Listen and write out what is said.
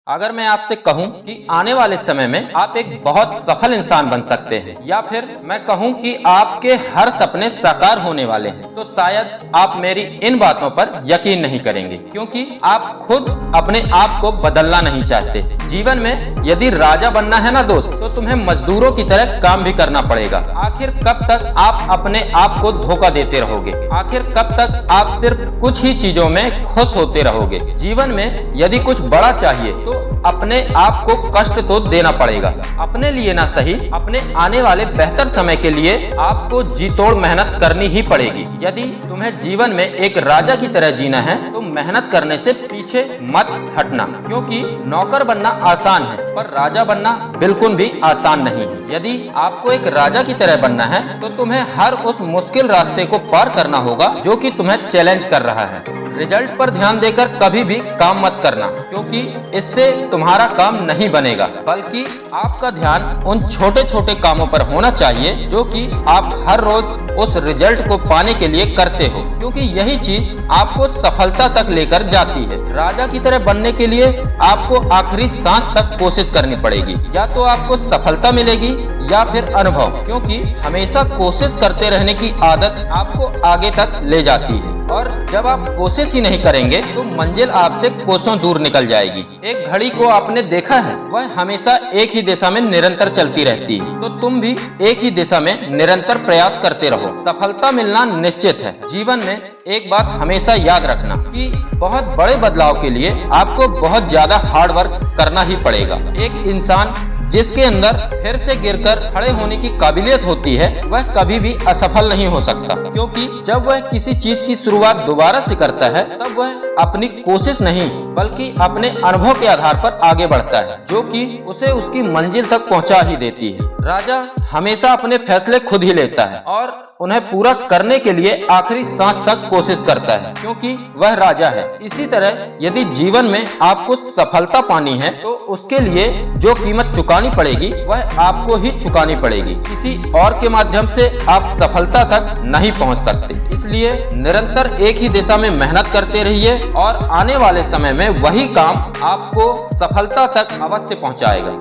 अगर मैं आपसे कहूं कि आने वाले समय में आप एक बहुत सफल इंसान बन सकते हैं या फिर मैं कहूं कि आपके हर सपने साकार होने वाले हैं, तो शायद आप मेरी इन बातों पर यकीन नहीं करेंगे, क्योंकि आप खुद अपने आप को बदलना नहीं चाहते। जीवन में यदि राजा बनना है ना दोस्त, तो तुम्हें मजदूरों की तरह काम भी करना पड़ेगा। आखिर कब तक आप अपने आप को धोखा देते रहोगे? आखिर कब तक आप सिर्फ कुछ ही चीजों में खुश होते रहोगे? जीवन में यदि कुछ बड़ा चाहिए तो अपने आप को कष्ट तो देना पड़ेगा। अपने लिए ना सही, अपने आने वाले बेहतर समय के लिए आपको जी तोड़ मेहनत करनी ही पड़ेगी। यदि तुम्हें जीवन में एक राजा की तरह जीना है तो मेहनत करने से पीछे मत हटना, क्योंकि नौकर बनना आसान है पर राजा बनना बिल्कुल भी आसान नहीं है। यदि आपको एक राजा की तरह बनना है तो तुम्हें हर उस मुश्किल रास्ते को पार करना होगा जो कि तुम्हें चैलेंज कर रहा है। रिजल्ट पर ध्यान देकर कभी भी काम मत करना, क्योंकि इससे तुम्हारा काम नहीं बनेगा, बल्कि आपका ध्यान उन छोटे छोटे कामों पर होना चाहिए जो कि आप हर रोज उस रिजल्ट को पाने के लिए करते हो, क्योंकि यही चीज आपको सफलता तक लेकर जाती है। राजा की तरह बनने के लिए आपको आखिरी सांस तक कोशिश करनी पड़ेगी। या तो आपको सफलता मिलेगी या फिर अनुभव, क्योंकि हमेशा कोशिश करते रहने की आदत आपको आगे तक ले जाती है, और जब आप कोशिश ही नहीं करेंगे तो मंजिल आपसे कोसों दूर निकल जाएगी। एक घड़ी को आपने देखा है, वह हमेशा एक ही दिशा में निरंतर चलती रहती है, तो तुम भी एक ही दिशा में निरंतर प्रयास करते रहो। सफलता मिलना निश्चित है। जीवन में एक बात हमेशा याद रखना कि बहुत बड़े बदलाव के लिए आपको बहुत ज्यादा हार्ड वर्क करना ही पड़ेगा। एक इंसान जिसके अंदर फिर से गिरकर खड़े होने की काबिलियत होती है, वह कभी भी असफल नहीं हो सकता, क्योंकि जब वह किसी चीज की शुरुआत दोबारा से करता है तब वह अपनी कोशिश नहीं बल्कि अपने अनुभव के आधार पर आगे बढ़ता है, जो कि उसे उसकी मंजिल तक पहुंचा ही देती है। राजा हमेशा अपने फैसले खुद ही लेता है और उन्हें पूरा करने के लिए आखिरी सांस तक कोशिश करता है, क्योंकि वह राजा है। इसी तरह यदि जीवन में आपको सफलता पानी है तो उसके लिए जो कीमत चुकानी पड़ेगी वह आपको ही चुकानी पड़ेगी। किसी और के माध्यम से आप सफलता तक नहीं पहुंच सकते। इसलिए निरंतर एक ही दिशा में मेहनत करते रहिए और आने वाले समय में वही काम आपको सफलता तक अवश्य पहुंचाएगा।